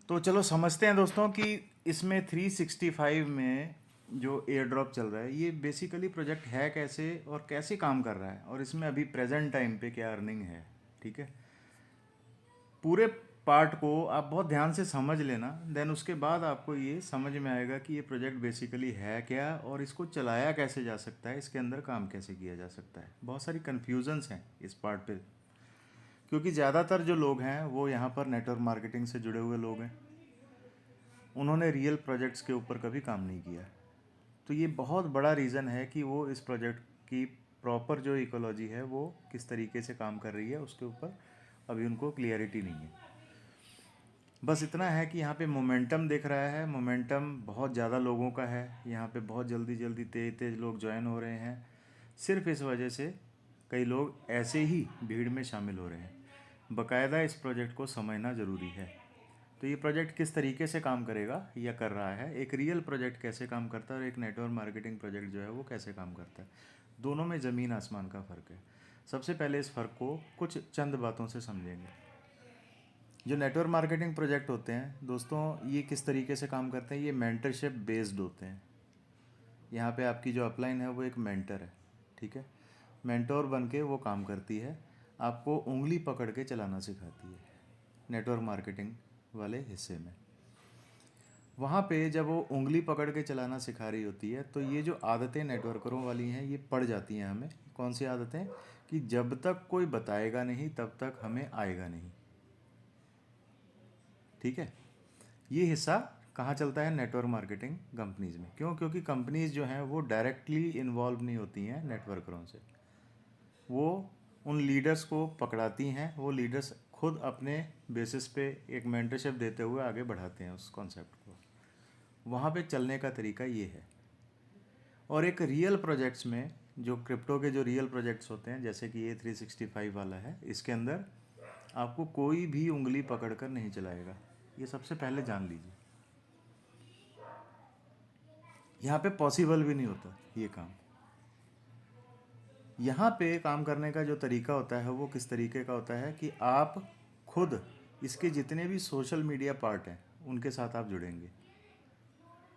तो चलो समझते हैं दोस्तों कि इसमें 365 में जो एयर ड्रॉप चल रहा है ये बेसिकली प्रोजेक्ट है कैसे और कैसे काम कर रहा है और इसमें अभी प्रेजेंट टाइम पे क्या अर्निंग है। ठीक है, पूरे पार्ट को आप बहुत ध्यान से समझ लेना, देन उसके बाद आपको ये समझ में आएगा कि ये प्रोजेक्ट बेसिकली है क्या और इसको चलाया कैसे जा सकता है, इसके अंदर काम कैसे किया जा सकता है। बहुत सारी कन्फ्यूजन्स हैं इस पार्ट पे, क्योंकि ज़्यादातर जो लोग हैं वो यहाँ पर नेटवर्क मार्केटिंग से जुड़े हुए लोग हैं, उन्होंने रियल प्रोजेक्ट्स के ऊपर कभी काम नहीं किया। तो ये बहुत बड़ा रीज़न है कि वो इस प्रोजेक्ट की प्रॉपर जो इकोलॉजी है वो किस तरीके से काम कर रही है उसके ऊपर अभी उनको क्लियरिटी नहीं है। बस इतना है कि यहाँ पे मोमेंटम दिख रहा है, मोमेंटम बहुत ज़्यादा लोगों का है, यहाँ पे बहुत जल्दी जल्दी तेज तेज लोग ज्वाइन हो रहे हैं। सिर्फ इस वजह से कई लोग ऐसे ही भीड़ में शामिल हो रहे हैं। बाकायदा इस प्रोजेक्ट को समझना ज़रूरी है। तो ये प्रोजेक्ट किस तरीके से काम करेगा या कर रहा है, एक रियल प्रोजेक्ट कैसे काम करता है और एक नेटवर्क मार्केटिंग प्रोजेक्ट जो है वो कैसे काम करता है, दोनों में ज़मीन आसमान का फ़र्क है। सबसे पहले इस फ़र्क को कुछ चंद बातों से समझेंगे। जो नेटवर्क मार्केटिंग प्रोजेक्ट होते हैं दोस्तों, ये किस तरीके से काम करते हैं, ये मेंटरशिप बेस्ड होते हैं। यहाँ पे आपकी जो अपलाइन है वो एक मेंटर है, ठीक है। मेंटोर बन के वो काम करती है, आपको उंगली पकड़ के चलाना सिखाती है नेटवर्क मार्केटिंग वाले हिस्से में। वहाँ पे जब वो उंगली पकड़ के चलाना सिखा रही होती है तो ये जो आदतें नेटवर्करों वाली हैं ये पड़ जाती हैं हमें। कौन सी आदतें? कि जब तक कोई बताएगा नहीं तब तक हमें आएगा नहीं। ठीक है, ये हिस्सा कहाँ चलता है? नेटवर्क मार्केटिंग कंपनीज़ में। क्यों? क्योंकि कंपनीज़ जो हैं वो डायरेक्टली इन्वॉल्व नहीं होती हैं नेटवर्करों से, वो उन लीडर्स को पकड़ाती हैं, वो लीडर्स खुद अपने बेसिस पे एक मेंटरशिप देते हुए आगे बढ़ाते हैं उस कॉन्सेप्ट को। वहाँ पे चलने का तरीका ये है। और एक रियल प्रोजेक्ट्स में, जो क्रिप्टो के जो रियल प्रोजेक्ट्स होते हैं जैसे कि ये 365 वाला है, इसके अंदर आपको कोई भी उंगली पकड़ कर नहीं चलाएगा, ये सबसे पहले जान लीजिए। यहाँ पे पॉसिबल भी नहीं होता ये काम। यहाँ पे काम करने का जो तरीका होता है वो किस तरीके का होता है कि आप खुद इसके जितने भी सोशल मीडिया पार्ट हैं उनके साथ आप जुड़ेंगे।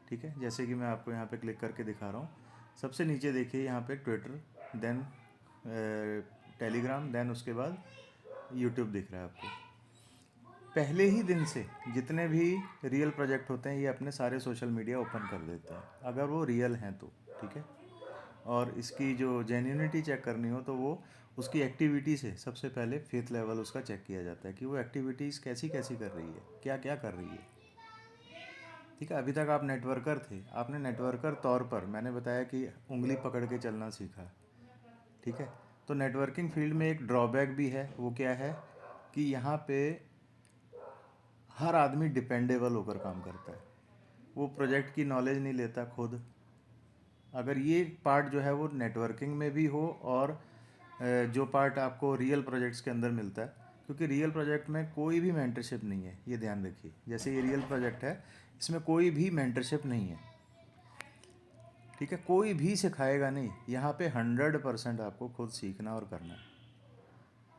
ठीक है, जैसे कि मैं आपको यहाँ पे क्लिक करके दिखा रहा हूँ। सबसे नीचे देखिए यहाँ पे ट्विटर, देन टेलीग्राम, देन उसके बाद यूट्यूब दिख रहा है आपको। पहले ही दिन से जितने भी रियल प्रोजेक्ट होते हैं ये अपने सारे सोशल मीडिया ओपन कर देते हैं, अगर वो रियल हैं तो। ठीक है, और इसकी जो जेन्यूनिटी चेक करनी हो तो वो उसकी एक्टिविटी से सबसे पहले फेथ लेवल उसका चेक किया जाता है कि वो एक्टिविटीज़ कैसी कैसी कर रही है, क्या क्या कर रही है। ठीक है, अभी तक आप नेटवर्कर थे, आपने नेटवर्कर तौर पर, मैंने बताया कि उंगली पकड़ के चलना सीखा। ठीक है, तो नेटवर्किंग फील्ड में एक ड्रॉबैक भी है, वो क्या है कि यहाँ पे हर आदमी डिपेंडेबल होकर काम करता है, वो प्रोजेक्ट की नॉलेज नहीं लेता खुद। अगर ये पार्ट जो है वो नेटवर्किंग में भी हो और जो पार्ट आपको रियल प्रोजेक्ट्स के अंदर मिलता है, क्योंकि रियल प्रोजेक्ट में कोई भी मेंटरशिप नहीं है, ये ध्यान रखिए। जैसे ये रियल प्रोजेक्ट है, इसमें कोई भी मेंटरशिप नहीं है। ठीक है, कोई भी सिखाएगा नहीं, यहाँ पे 100% आपको खुद सीखना और करना है।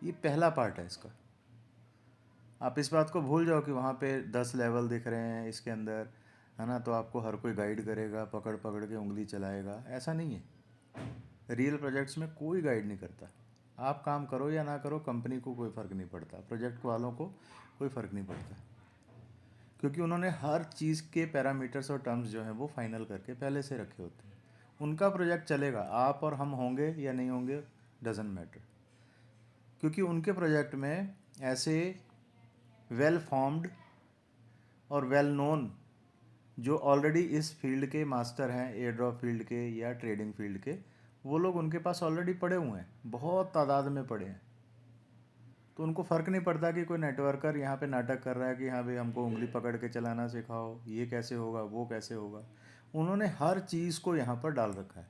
ये पहला पार्ट है इसका। आप इस बात को भूल जाओ कि वहाँ पे 10 लेवल दिख रहे हैं इसके अंदर, है ना, तो आपको हर कोई गाइड करेगा, पकड़ पकड़ के उंगली चलाएगा, ऐसा नहीं है। रियल प्रोजेक्ट्स में कोई गाइड नहीं करता। आप काम करो या ना करो, कंपनी को कोई फ़र्क नहीं पड़ता, प्रोजेक्ट वालों को कोई फ़र्क नहीं पड़ता, क्योंकि उन्होंने हर चीज़ के पैरामीटर्स और टर्म्स जो हैं वो फाइनल करके पहले से रखे होते हैं। उनका प्रोजेक्ट चलेगा, आप और हम होंगे या नहीं होंगे डजेंट मैटर, क्योंकि उनके प्रोजेक्ट में ऐसे वेल फॉर्म्ड और वेल नोन जो ऑलरेडी इस फील्ड के मास्टर हैं, एयर ड्रॉप फील्ड के या ट्रेडिंग फील्ड के, वो लोग उनके पास ऑलरेडी पड़े हुए हैं, बहुत तादाद में पड़े हैं। तो उनको फ़र्क नहीं पड़ता कि कोई नेटवर्कर यहाँ पे नाटक कर रहा है कि हाँ भाई हमको उंगली पकड़ के चलाना सिखाओ, ये कैसे होगा, वो कैसे होगा। उन्होंने हर चीज़ को यहाँ पर डाल रखा है,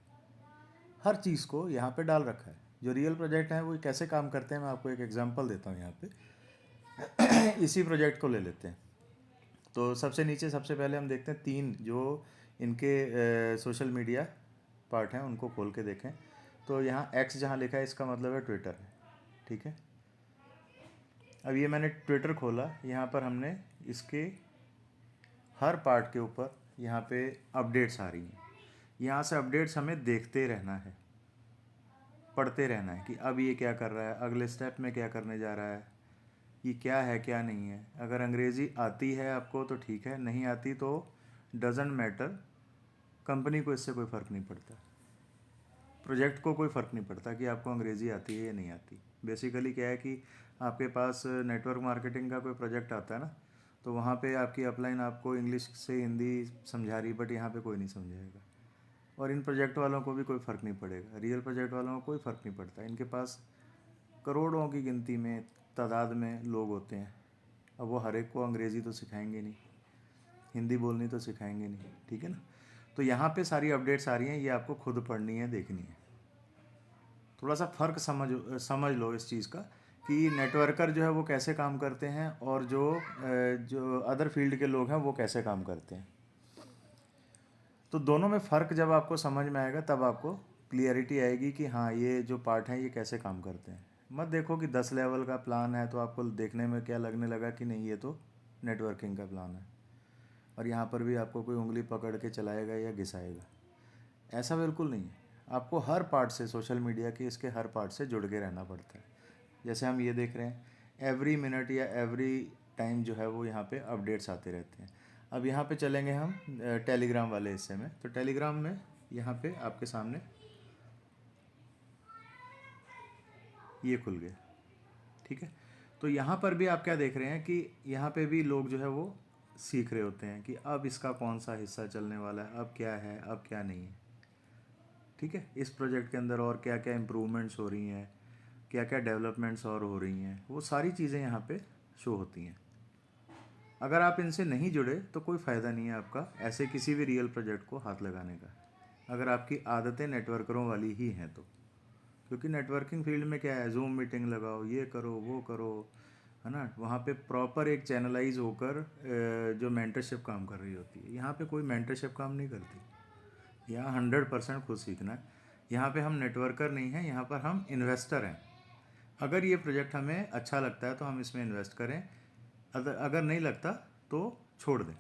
हर चीज़ को यहाँ पे डाल रखा है। जो रियल प्रोजेक्ट हैं वो कैसे काम करते हैं, मैं आपको एक एग्जांपल देता हूँ यहाँ पे। इसी प्रोजेक्ट को ले लेते हैं। तो सबसे नीचे सबसे पहले हम देखते हैं तीन जो इनके सोशल मीडिया पार्ट हैं, उनको खोल के देखें। तो यहाँ एक्स जहाँ लिखा है इसका मतलब है ट्विटर है। ठीक है, अब ये मैंने ट्विटर खोला, यहाँ पर हमने इसके हर पार्ट के ऊपर यहाँ पे अपडेट्स आ रही हैं। यहाँ से अपडेट्स हमें देखते रहना है, पढ़ते रहना है कि अब ये क्या कर रहा है, अगले स्टेप में क्या करने जा रहा है, ये क्या है क्या नहीं है। अगर अंग्रेज़ी आती है आपको तो ठीक है, नहीं आती तो डजेंट मैटर, कंपनी को इससे कोई फ़र्क नहीं पड़ता, प्रोजेक्ट को कोई फ़र्क नहीं पड़ता कि आपको अंग्रेज़ी आती है या नहीं आती। बेसिकली क्या है कि आपके पास नेटवर्क मार्केटिंग का कोई प्रोजेक्ट आता है ना, तो वहाँ पे आपकी अपलाइन आपको इंग्लिश से हिंदी समझा रही, बट यहाँ पे कोई नहीं समझाएगा। और इन प्रोजेक्ट वालों को भी कोई फ़र्क नहीं पड़ेगा, रियल प्रोजेक्ट वालों को कोई फ़र्क नहीं पड़ता। इनके पास करोड़ों की गिनती में, तादाद में लोग होते हैं। अब वो हर एक को अंग्रेज़ी तो सिखाएंगे नहीं, हिंदी बोलनी तो सिखाएंगे नहीं, ठीक है ना। तो यहाँ पे सारी अपडेट्स आ रही हैं, ये आपको खुद पढ़नी है, देखनी है। थोड़ा सा फ़र्क समझ लो इस चीज़ का कि नेटवर्कर जो है वो कैसे काम करते हैं और जो अदर फील्ड के लोग हैं वो कैसे काम करते हैं। तो दोनों में फ़र्क जब आपको समझ में आएगा तब आपको क्लियरिटी आएगी कि हाँ ये जो पार्ट हैं ये कैसे काम करते हैं। मत देखो कि 10 लेवल का प्लान है तो आपको देखने में क्या लगने लगा कि नहीं ये तो नेटवर्किंग का प्लान है, और यहाँ पर भी आपको कोई उंगली पकड़ के चलाएगा या घिसाएगा। ऐसा बिल्कुल नहीं है। आपको हर पार्ट से, सोशल मीडिया के इसके हर पार्ट से जुड़ के रहना पड़ता है। जैसे हम ये देख रहे हैं, एवरी मिनट या एवरी टाइम जो है वो यहाँ पे अपडेट्स आते रहते हैं। अब यहाँ पे चलेंगे हम टेलीग्राम वाले हिस्से में। तो टेलीग्राम में यहाँ पे आपके सामने ये खुल गया, ठीक है। तो यहाँ पर भी आप क्या देख रहे हैं कि यहाँ पे भी लोग जो है वो सीख रहे होते हैं कि अब इसका कौन सा हिस्सा चलने वाला है, अब क्या है, अब क्या नहीं है, ठीक है। इस प्रोजेक्ट के अंदर और क्या क्या इम्प्रूवमेंट्स हो रही हैं, क्या क्या डेवलपमेंट्स और हो रही हैं, वो सारी चीज़ें यहाँ पे शो होती हैं। अगर आप इनसे नहीं जुड़े तो कोई फ़ायदा नहीं है आपका ऐसे किसी भी रियल प्रोजेक्ट को हाथ लगाने का, अगर आपकी आदतें नेटवर्करों वाली ही हैं तो। क्योंकि नेटवर्किंग फील्ड में क्या है, जूम मीटिंग लगाओ, ये करो वो करो, है ना। वहाँ पे प्रॉपर एक चैनलाइज होकर जो मेंटरशिप काम कर रही होती है। यहाँ पे कोई मेंटरशिप काम नहीं करती। यहाँ 100% खुद सीखना है। यहाँ पे हम नेटवर्कर नहीं हैं, यहाँ पर हम इन्वेस्टर हैं। अगर ये प्रोजेक्ट हमें अच्छा लगता है तो हम इसमें इन्वेस्ट करें, अगर नहीं लगता तो छोड़ दें।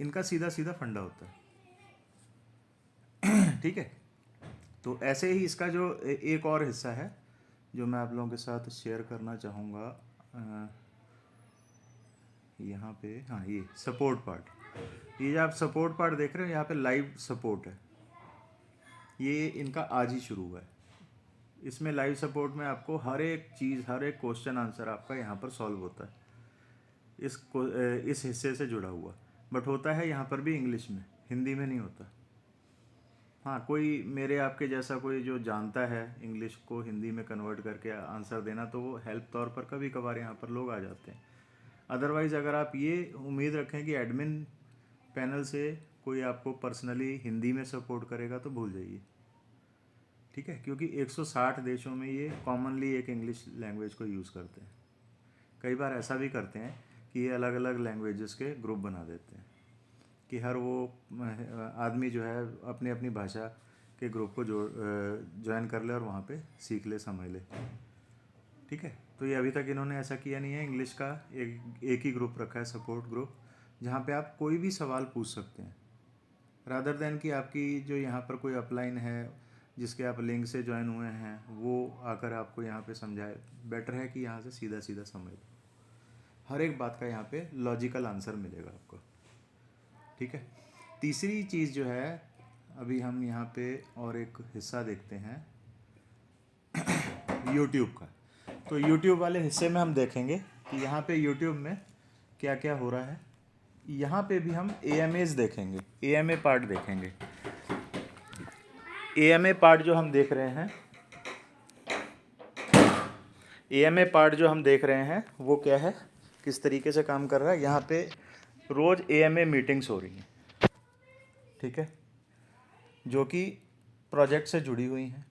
इनका सीधा सीधा फंडा होता है, ठीक है। तो ऐसे ही इसका जो एक और हिस्सा है जो मैं आप लोगों के साथ शेयर करना चाहूँगा, यहाँ पे, हाँ, ये सपोर्ट पार्ट। ये जो आप सपोर्ट पार्ट देख रहे हो यहाँ पे लाइव सपोर्ट है, ये इनका आज ही शुरू हुआ है। इसमें लाइव सपोर्ट में आपको हर एक चीज़, हर एक क्वेश्चन आंसर आपका यहाँ पर सॉल्व होता है, इस हिस्से से जुड़ा हुआ। बट होता है यहाँ पर भी इंग्लिश में, हिंदी में नहीं होता। हाँ, कोई मेरे आपके जैसा कोई जो जानता है इंग्लिश को हिंदी में कन्वर्ट करके आंसर देना, तो वो हेल्प तौर पर कभी कभार यहाँ पर लोग आ जाते हैं। अदरवाइज़ अगर आप ये उम्मीद रखें कि एडमिन पैनल से कोई आपको पर्सनली हिंदी में सपोर्ट करेगा तो भूल जाइए, ठीक है। क्योंकि 160 देशों में ये कॉमनली एक इंग्लिश लैंग्वेज को यूज़ करते हैं। कई बार ऐसा भी करते हैं कि ये अलग अलग लैंग्वेजेस के ग्रुप बना देते हैं कि हर वो आदमी जो है अपनी अपनी भाषा के ग्रुप को ज्वाइन कर ले और वहाँ पे सीख ले, समझ ले, ठीक है। तो ये अभी तक इन्होंने ऐसा किया नहीं है। इंग्लिश का एक ही ग्रुप रखा है, सपोर्ट ग्रुप, जहाँ पे आप कोई भी सवाल पूछ सकते हैं, रादर देन कि आपकी जो यहाँ पर कोई अपलाइन है जिसके आप लिंक से ज्वाइन हुए हैं वो आकर आपको यहाँ पे समझाए। बेटर है कि यहाँ से सीधा सीधा समझ लो, हर एक बात का यहाँ पे लॉजिकल आंसर मिलेगा आपको, ठीक है। तीसरी चीज़ जो है, अभी हम यहाँ पे और एक हिस्सा देखते हैं यूट्यूब का। तो यूट्यूब वाले हिस्से में हम देखेंगे कि यहाँ पे यूट्यूब में क्या क्या हो रहा है। यहाँ पे भी हम AMAs देखेंगे, AMA पार्ट देखेंगे। AMA पार्ट जो हम देख रहे हैं, AMA पार्ट जो हम देख रहे हैं वो क्या है, किस तरीके से काम कर रहा है। यहाँ पे रोज़ AMA मीटिंग्स हो रही हैं, ठीक है, जो कि प्रोजेक्ट से जुड़ी हुई हैं।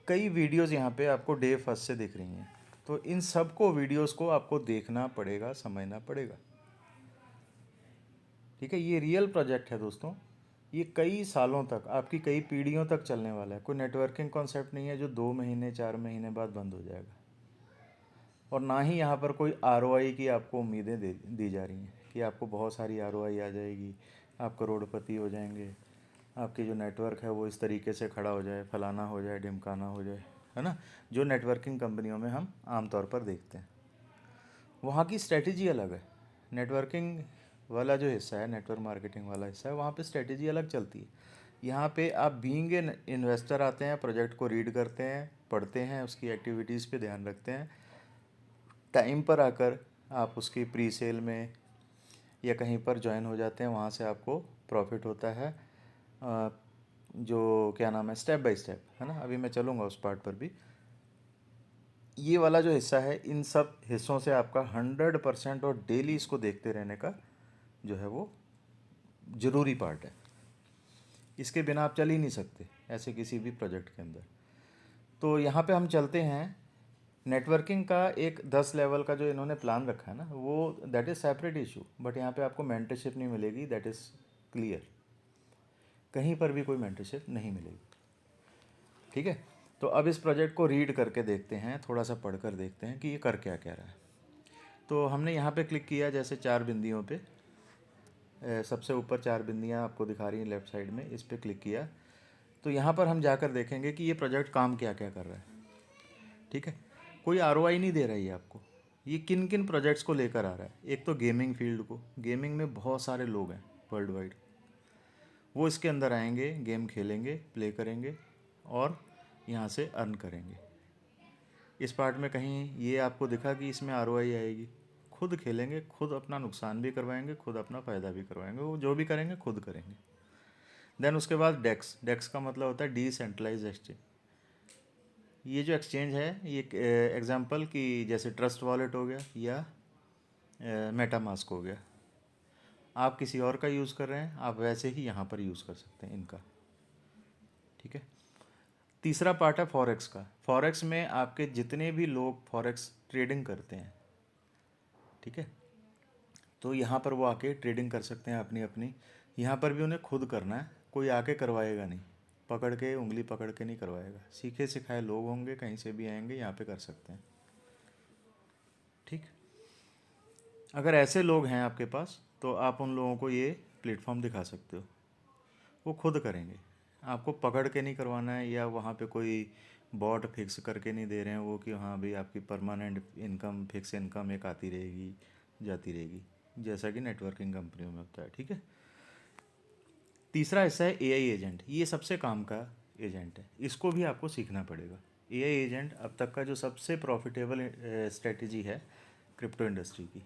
कई वीडियोस यहाँ पे आपको डे फर्स्ट से दिख रही हैं। तो इन सब को वीडियोस को आपको देखना पड़ेगा, समझना पड़ेगा, ठीक है। ये रियल प्रोजेक्ट है दोस्तों, ये कई सालों तक, आपकी कई पीढ़ियों तक चलने वाला है। कोई नेटवर्किंग कॉन्सेप्ट नहीं है जो 2 महीने 4 महीने बाद बंद हो जाएगा। और ना ही यहाँ पर कोई आरओआई की आपको उम्मीदें दी जा रही हैं कि आपको बहुत सारी आरओआई आ जाएगी, आप करोड़पति हो जाएंगे, आपकी जो नेटवर्क है वो इस तरीके से खड़ा हो जाए, फलाना हो जाए, ढिमकाना हो जाए, है ना, जो नेटवर्किंग कंपनियों में हम आमतौर पर देखते हैं। वहाँ की स्ट्रेटजी अलग है। नेटवर्किंग वाला जो हिस्सा है, नेटवर्क मार्केटिंग वाला हिस्सा है, वहाँ पे स्ट्रेटजी अलग चलती है। यहाँ पे आप बीइंग एन इन्वेस्टर आते हैं, प्रोजेक्ट को रीड करते हैं, पढ़ते हैं, उसकी एक्टिविटीज़ पे ध्यान रखते हैं, टाइम पर आकर आप उसकी प्री सेल में या कहीं पर ज्वाइन हो जाते हैं, वहाँ से आपको प्रॉफिट होता है। जो क्या नाम है, स्टेप बाय स्टेप, है ना, अभी मैं चलूँगा उस पार्ट पर भी। ये वाला जो हिस्सा है, इन सब हिस्सों से आपका 100% और डेली इसको देखते रहने का जो है वो ज़रूरी पार्ट है। इसके बिना आप चल ही नहीं सकते ऐसे किसी भी प्रोजेक्ट के अंदर। तो यहाँ पे हम चलते हैं। नेटवर्किंग का एक 10 लेवल का जो इन्होंने प्लान रखा है ना, वो that is separate issue, but यहाँ पे आपको मेंटरशिप नहीं मिलेगी, दैट इज़ क्लियर। कहीं पर भी कोई मेंटरशिप नहीं मिलेगी, ठीक है। तो अब इस प्रोजेक्ट को रीड करके देखते हैं, थोड़ा सा पढ़ कर देखते हैं कि ये कर क्या क्या रहा है। तो हमने यहाँ पे क्लिक किया, जैसे 4 बिंदियों पे, सबसे ऊपर 4 बिंदियाँ आपको दिखा रही हैं लेफ़्ट साइड में, इस पर क्लिक किया। तो यहाँ पर हम जाकर देखेंगे कि ये प्रोजेक्ट काम क्या क्या कर रहा है, ठीक है। कोई आरओआई नहीं दे रहा है ये आपको, ये किन किन प्रोजेक्ट्स को लेकर आ रहा है। एक तो गेमिंग फील्ड को, गेमिंग में बहुत सारे लोग हैं वर्ल्ड वाइड, वो इसके अंदर आएंगे, गेम खेलेंगे, प्ले करेंगे और यहाँ से अर्न करेंगे। इस पार्ट में कहीं ये आपको दिखा कि इसमें आरओआई आएगी? खुद खेलेंगे, खुद अपना नुकसान भी करवाएंगे, खुद अपना फ़ायदा भी करवाएंगे, वो जो भी करेंगे खुद करेंगे। देन उसके बाद डेक्स, डेक्स का मतलब होता है डिसेंट्रलाइज एक्सचेंज। ये जो एक्सचेंज है, ये एग्जांपल कि जैसे ट्रस्ट वॉलेट हो गया या मेटामास्क हो गया, आप किसी और का यूज़ कर रहे हैं, आप वैसे ही यहाँ पर यूज़ कर सकते हैं इनका, ठीक है। तीसरा पार्ट है फॉरेक्स का। फॉरेक्स में आपके जितने भी लोग फॉरेक्स ट्रेडिंग करते हैं, ठीक है, तो यहाँ पर वो आके ट्रेडिंग कर सकते हैं अपनी अपनी। यहाँ पर भी उन्हें खुद करना है, कोई आके करवाएगा नहीं, पकड़ के, उंगली पकड़ के नहीं करवाएगा। सीखे सिखाए लोग होंगे, कहीं से भी आएंगे, यहाँ पे कर सकते हैं, ठीक। अगर ऐसे लोग हैं आपके पास तो आप उन लोगों को ये प्लेटफॉर्म दिखा सकते हो, वो खुद करेंगे। आपको पकड़ के नहीं करवाना है, या वहाँ पे कोई बॉट फिक्स करके नहीं दे रहे हैं वो कि हाँ भाई आपकी परमानेंट इनकम, फिक्स इनकम एक आती रहेगी जाती रहेगी, जैसा कि नेटवर्किंग कंपनियों में होता है, ठीक है। तीसरा हिस्सा है एआई एजेंट। ये सबसे काम का एजेंट है, इसको भी आपको सीखना पड़ेगा। एआई एजेंट अब तक का जो सबसे प्रॉफिटेबल स्ट्रेटजी है क्रिप्टो इंडस्ट्री की।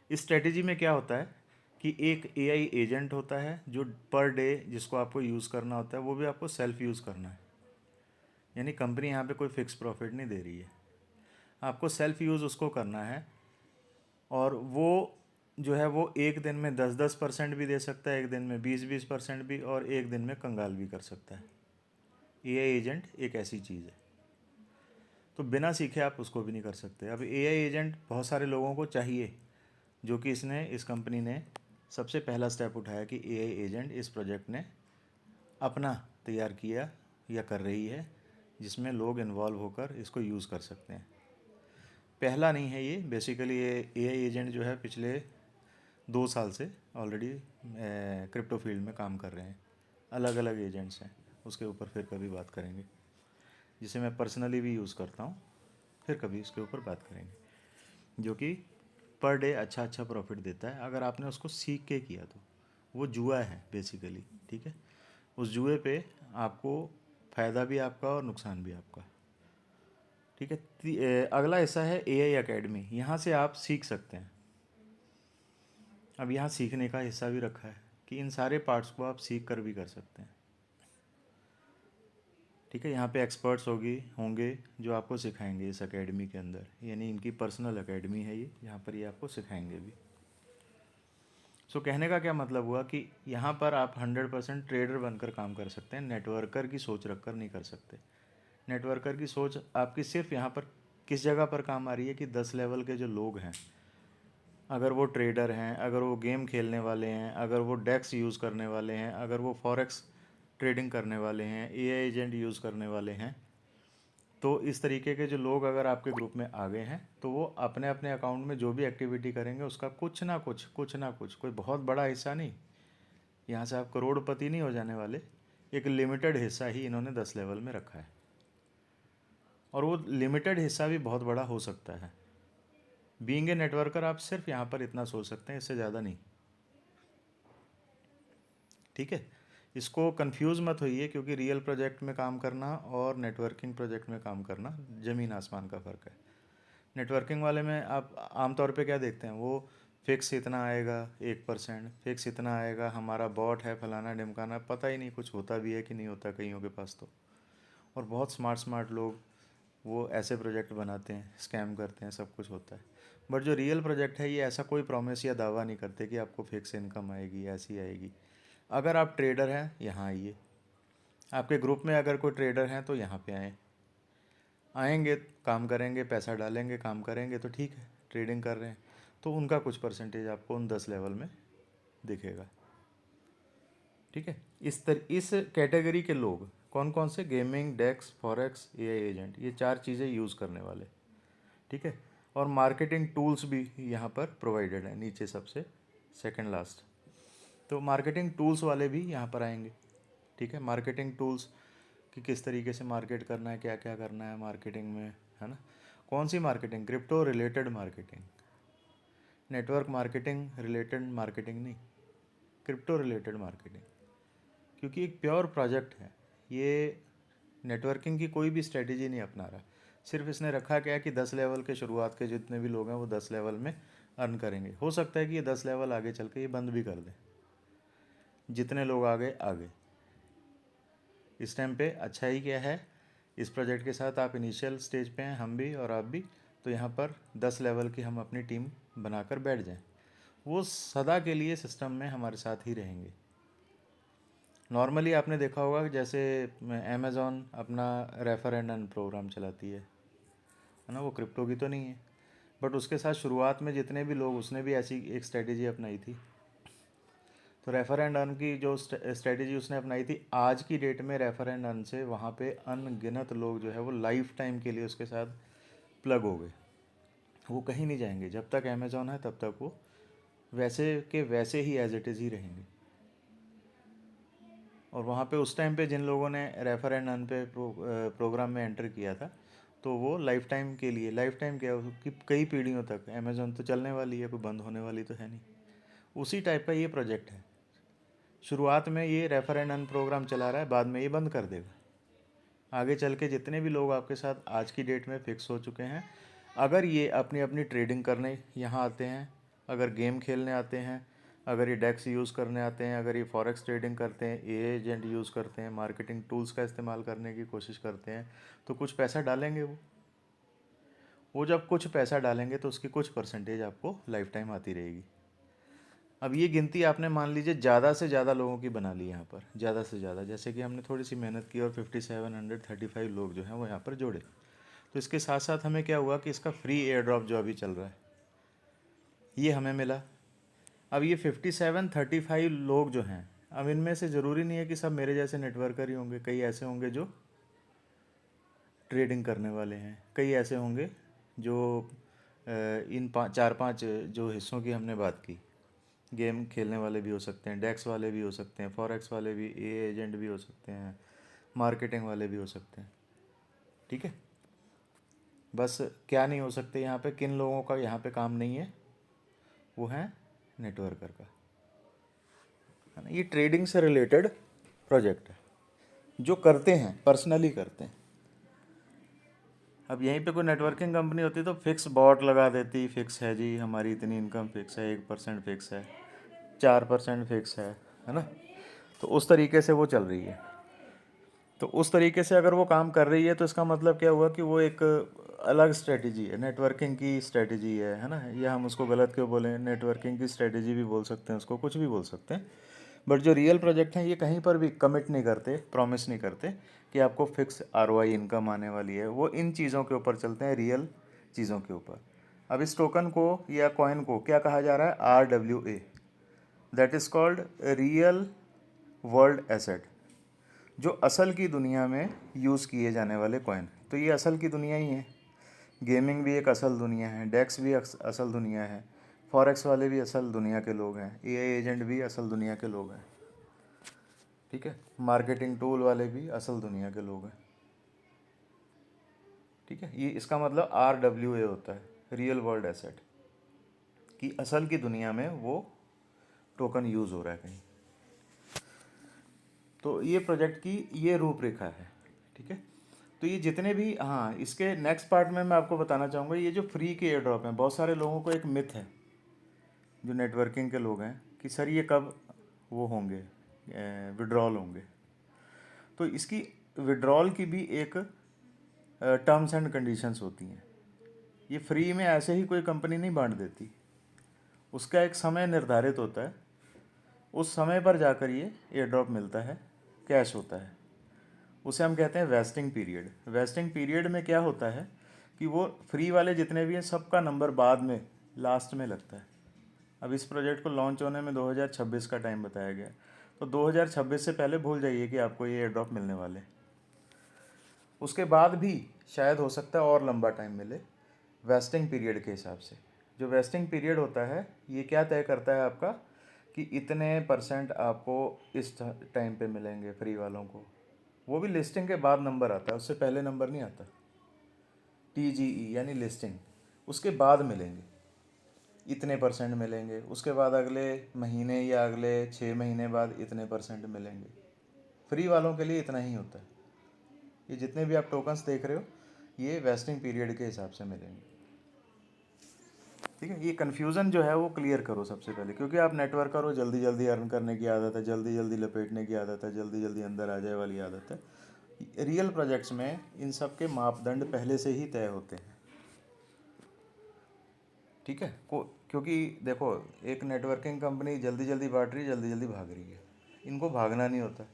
इस स्ट्रेटजी में क्या होता है कि एक एआई एजेंट होता है जो पर डे जिसको आपको यूज़ करना होता है, वो भी आपको सेल्फ यूज़ करना है, यानी कंपनी यहाँ पे कोई फिक्स प्रॉफिट नहीं दे रही है, आपको सेल्फ यूज़ उसको करना है। और वो जो है वो एक दिन में 10-10% भी दे सकता है, एक दिन में 20-20% भी, और एक दिन में कंगाल भी कर सकता है। एआई एजेंट एक ऐसी चीज़ है, तो बिना सीखे आप उसको भी नहीं कर सकते। अब एआई एजेंट बहुत सारे लोगों को चाहिए, जो कि इस कंपनी ने सबसे पहला स्टेप उठाया कि एआई एजेंट इस प्रोजेक्ट ने अपना तैयार किया या कर रही है, जिसमें लोग इन्वॉल्व होकर इसको यूज़ कर सकते हैं। पहला नहीं है ये, बेसिकली ये एआई एजेंट जो है पिछले 2 साल से ऑलरेडी क्रिप्टो फील्ड में काम कर रहे हैं। अलग अलग एजेंट्स हैं, उसके ऊपर फिर कभी बात करेंगे, जिसे मैं पर्सनली भी यूज़ करता हूँ, फिर कभी इसके ऊपर बात करेंगे, जो कि पर डे अच्छा अच्छा प्रॉफिट देता है अगर आपने उसको सीख के किया तो। वो जुआ है बेसिकली, ठीक है। उस जुए पे आपको फ़ायदा भी आपका और नुकसान भी आपका, ठीक है। अगला हिस्सा है एआई एकेडमी। यहाँ से आप सीख सकते हैं। अब यहाँ सीखने का हिस्सा भी रखा है कि इन सारे पार्ट्स को आप सीख कर भी कर सकते हैं, ठीक है। यहाँ पे एक्सपर्ट्स होंगे जो आपको सिखाएंगे इस एकेडमी के अंदर, यानी इनकी पर्सनल एकेडमी है ये, यहाँ पर ये आपको सिखाएंगे भी। सो कहने का क्या मतलब हुआ कि यहाँ पर आप 100% ट्रेडर बनकर काम कर सकते हैं, नेटवर्कर की सोच रखकर नहीं कर सकते। नेटवर्कर की सोच आपकी सिर्फ यहाँ पर किस जगह पर काम आ रही है कि 10 लेवल के जो लोग हैं, अगर वो ट्रेडर हैं, अगर वो गेम खेलने वाले हैं, अगर वो डेक्स यूज़ करने वाले हैं, अगर वो फॉरेक्स ट्रेडिंग करने वाले हैं, एआई एजेंट यूज़ करने वाले हैं, तो इस तरीके के जो लोग अगर आपके ग्रुप में आ गए हैं तो वो अपने अपने अकाउंट में जो भी एक्टिविटी करेंगे उसका कुछ ना कुछ कोई बहुत बड़ा हिस्सा नहीं, यहाँ से आप करोड़पति नहीं हो जाने वाले, एक लिमिटेड हिस्सा ही इन्होंने 10 लेवल में रखा है, और वो लिमिटेड हिस्सा भी बहुत बड़ा हो सकता है। बीइंग ए नेटवर्कर आप सिर्फ यहाँ पर इतना सोच सकते हैं, इससे ज़्यादा नहीं, ठीक है। इसको कंफ्यूज मत होइए, क्योंकि रियल प्रोजेक्ट में काम करना और नेटवर्किंग प्रोजेक्ट में काम करना ज़मीन आसमान का फ़र्क है। नेटवर्किंग वाले में आप आमतौर पे क्या देखते हैं, वो फिक्स इतना आएगा 1%, फिक्स इतना आएगा, हमारा बॉट है, फलाना ढिमकाना, पता ही नहीं कुछ होता भी है कि नहीं होता कईयों के पास तो। और बहुत स्मार्ट स्मार्ट लोग वो ऐसे प्रोजेक्ट बनाते हैं, स्कैम करते हैं, सब कुछ होता है। बट जो रियल प्रोजेक्ट है ये ऐसा कोई प्रॉमिस या दावा नहीं करते कि आपको फिक्स इनकम आएगी, ऐसी आएगी। अगर आप ट्रेडर हैं यहाँ आइए, आपके ग्रुप में अगर कोई ट्रेडर हैं तो यहाँ पे आएंगे, काम करेंगे, पैसा डालेंगे, काम करेंगे तो ठीक है, ट्रेडिंग कर रहे हैं तो उनका कुछ परसेंटेज आपको उन 10 लेवल में दिखेगा, ठीक है। इस कैटेगरी के लोग कौन कौन से, गेमिंग, डेक्स, फॉरेक्स, एआई एजेंट, ये 4 चीज़ें यूज़ करने वाले, ठीक है। और मार्केटिंग टूल्स भी यहाँ पर प्रोवाइडेड है, नीचे सबसे सेकंड लास्ट। तो मार्केटिंग टूल्स वाले भी यहाँ पर आएंगे, ठीक है। मार्केटिंग टूल्स कि किस तरीके से मार्केट करना है, क्या क्या करना है मार्केटिंग में, है ना। कौन सी marketing, crypto related marketing, network marketing related marketing नहीं, क्रिप्टो रिलेटेड मार्केटिंग, क्योंकि एक प्योर प्रोजेक्ट है ये, नेटवर्किंग की कोई भी स्ट्रेटेजी नहीं अपना रहा, सिर्फ इसने रखा क्या है कि 10 लेवल के शुरुआत के जितने भी लोग हैं वो 10 लेवल में अर्न करेंगे। हो सकता है कि ये 10 लेवल आगे चल के ये बंद भी कर दें, जितने लोग आ गए इस टाइम पे। अच्छा ही क्या है, इस प्रोजेक्ट के साथ आप इनिशियल स्टेज पे हैं, हम भी और आप भी, तो यहाँ पर 10 लेवल की हम अपनी टीम बनाकर बैठ जाएं, वो सदा के लिए सिस्टम में हमारे साथ ही रहेंगे। नॉर्मली आपने देखा होगा कि जैसे अमेज़ॉन अपना रेफर एंड अर्न प्रोग्राम चलाती है ना, वो क्रिप्टो की तो नहीं है, बट उसके साथ शुरुआत में जितने भी लोग, उसने भी ऐसी एक स्ट्रेटेजी अपनाई थी। तो रेफर एंड अर्न की जो स्ट्रेटेजी उसने अपनाई थी, आज की डेट में रेफर एंड अर्न से वहाँ पे अनगिनत लोग जो है वो लाइफ टाइम के लिए उसके साथ प्लग हो गए, वो कहीं नहीं जाएंगे, जब तक अमेज़ॉन है तब तक वो वैसे के वैसे ही एज इट इज़ ही रहेंगे। और वहाँ पे उस टाइम पे जिन लोगों ने रेफर एंड अर्न पे प्रोग्राम में एंटर किया था, तो वो लाइफ टाइम के लिए, लाइफ टाइम क्या कि कई पीढ़ियों तक अमेज़ॉन तो चलने वाली है, कोई बंद होने वाली तो है नहीं। उसी टाइप का ये प्रोजेक्ट है, शुरुआत में ये रेफर एंड अर्न प्रोग्राम चला रहा है, बाद में ये बंद कर देगा। आगे चल के जितने भी लोग आपके साथ आज की डेट में फिक्स हो चुके हैं, अगर ये अपनी अपनी ट्रेडिंग करने यहाँ आते हैं, अगर गेम खेलने आते हैं, अगर ये डेक्स यूज़ करने आते हैं, अगर ये फॉरेक्स ट्रेडिंग करते हैं, ए एजेंट यूज़ करते हैं, मार्केटिंग टूल्स का इस्तेमाल करने की कोशिश करते हैं, तो कुछ पैसा डालेंगे वो जब कुछ पैसा डालेंगे तो उसकी कुछ परसेंटेज आपको लाइफ टाइम आती रहेगी। अब ये गिनती आपने मान लीजिए ज़्यादा से ज़्यादा लोगों की बना ली यहाँ पर, ज़्यादा से ज़्यादा, जैसे कि हमने थोड़ी सी मेहनत की और 5735 लोग जो हैं वो यहाँ पर जोड़े। तो इसके साथ साथ हमें क्या हुआ कि इसका फ्री एयर ड्रॉप जो अभी चल रहा है ये हमें मिला। अब ये 5735 लोग जो हैं, अब इनमें से ज़रूरी नहीं है कि सब मेरे जैसे नेटवर्कर ही होंगे, कई ऐसे होंगे जो ट्रेडिंग करने वाले हैं, कई ऐसे होंगे जो इन 4-5 जो हिस्सों की हमने बात की, गेम खेलने वाले भी हो सकते हैं, डेक्स वाले भी हो सकते हैं, फॉरेक्स वाले भी, ए एजेंट भी हो सकते हैं, मार्केटिंग वाले भी हो सकते हैं, ठीक है। बस क्या नहीं हो सकते यहाँ पे, किन लोगों का यहाँ पे काम नहीं है, वो है नेटवर्कर का, है ना। ये ट्रेडिंग से रिलेटेड प्रोजेक्ट है, जो करते हैं पर्सनली करते हैं। अब यहीं पे कोई नेटवर्किंग कंपनी होती तो फिक्स बॉट लगा देती, फिक्स है जी हमारी इतनी इनकम फिक्स है, 1% फिक्स है, 4% फिक्स है ना। तो उस तरीके से वो चल रही है। तो उस तरीके से अगर वो काम कर रही है तो इसका मतलब क्या हुआ कि वो एक अलग स्ट्रेटजी है, नेटवर्किंग की स्ट्रेटजी है ना। या हम उसको गलत क्यों बोलें, नेटवर्किंग की स्ट्रेटजी भी बोल सकते हैं उसको, कुछ भी बोल सकते हैं। बट जो रियल प्रोजेक्ट हैं ये कहीं पर भी कमिट नहीं करते, प्रॉमिस नहीं करते कि आपको फिक्स आरओआई इनकम आने वाली है। वो इन चीज़ों के ऊपर चलते हैं, रियल चीज़ों के ऊपर। अब इस टोकन को या कॉइन को क्या कहा जा रहा है, RWA, that is called real world asset, जो असल की दुनिया में यूज़ किए जाने वाले कॉइन। तो ये असल की दुनिया ही है। गेमिंग भी एक असल दुनिया है, डेक्स भी असल दुनिया है, फॉरेक्स वाले भी असल दुनिया के लोग हैं, एआई एजेंट भी असल दुनिया के लोग हैं, ठीक है, मार्केटिंग टूल वाले भी असल दुनिया के लोग हैं, ठीक है। ये इसका मतलब RWA होता है, रियल वर्ल्ड एसेट, कि असल की दुनिया में वो टोकन यूज़ हो रहा है कहीं। तो ये प्रोजेक्ट की ये रूपरेखा है, ठीक है। तो ये जितने भी, हाँ, इसके नेक्स्ट पार्ट में मैं आपको बताना चाहूँगा, ये जो फ्री के एयर ड्रॉप हैं, बहुत सारे लोगों को एक मिथ है जो नेटवर्किंग के लोग हैं कि सर ये कब वो होंगे, विड्रॉल होंगे। तो इसकी विड्रॉल की भी एक टर्म्स एंड कंडीशंस होती हैं। ये फ्री में ऐसे ही कोई कंपनी नहीं बांट देती, उसका एक समय निर्धारित होता है, उस समय पर जाकर ये एयर ड्रॉप मिलता है, कैश होता है, उसे हम कहते हैं वेस्टिंग पीरियड। वेस्टिंग पीरियड में क्या होता है कि वो फ्री वाले जितने भी हैं सबका नंबर बाद में लास्ट में लगता है। अब इस प्रोजेक्ट को लॉन्च होने में 2026 का टाइम बताया गया है, तो 2026 से पहले भूल जाइए कि आपको ये एयर ड्रॉप मिलने वाले। उसके बाद भी शायद हो सकता है और लंबा टाइम मिले वेस्टिंग पीरियड के हिसाब से। जो वेस्टिंग पीरियड होता है ये क्या तय करता है आपका कि इतने % आपको इस टाइम पे मिलेंगे फ्री वालों को। वो भी लिस्टिंग के बाद नंबर आता है, उससे पहले नंबर नहीं आता। TGE यानी लिस्टिंग, उसके बाद मिलेंगे, इतने % मिलेंगे, उसके बाद अगले महीने या अगले 6 महीने बाद इतने % मिलेंगे। फ्री वालों के लिए इतना ही होता है। ये जितने भी आप टोकन्स देख रहे हो ये वेस्टिंग पीरियड के हिसाब से मिलेंगे, ठीक है। ये कन्फ्यूज़न जो है वो क्लियर करो सबसे पहले, क्योंकि आप नेटवर्कर हो, जल्दी जल्दी अर्न करने की आदत है, जल्दी जल्दी लपेटने की आदत है, जल्दी जल्दी अंदर आ जाए वाली आदत है। रियल प्रोजेक्ट्स में इन सब के मापदंड पहले से ही तय होते हैं, ठीक है। क्योंकि देखो, एक नेटवर्किंग कंपनी जल्दी जल्दी बांट रही है, जल्दी जल्दी भाग रही है, इनको भागना नहीं होता,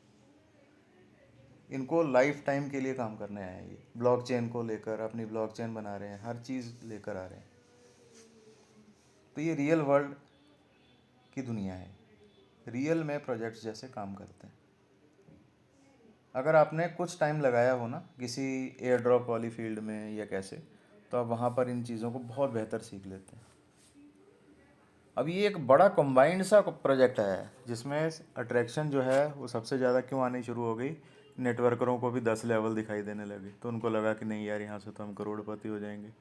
इनको लाइफ टाइम के लिए काम करने आए हैं। ये ब्लॉकचेन को लेकर अपनी ब्लॉकचेन बना रहे हैं, हर चीज़ लेकर आ रहे हैं। तो ये रियल वर्ल्ड की दुनिया है, रियल में प्रोजेक्ट्स जैसे काम करते हैं। अगर आपने कुछ टाइम लगाया हो ना किसी एयर ड्रॉप वाली फील्ड में या कैसे, तो आप वहाँ पर इन चीज़ों को बहुत बेहतर सीख लेते हैं। अब ये एक बड़ा कंबाइंड सा प्रोजेक्ट है जिसमें अट्रैक्शन जो है वो सबसे ज़्यादा क्यों आनी शुरू हो गई, नेटवर्करों को भी 10 लेवल दिखाई देने लगे, तो उनको लगा कि नहीं यार, यहाँ से तो हम करोड़पति हो जाएंगे।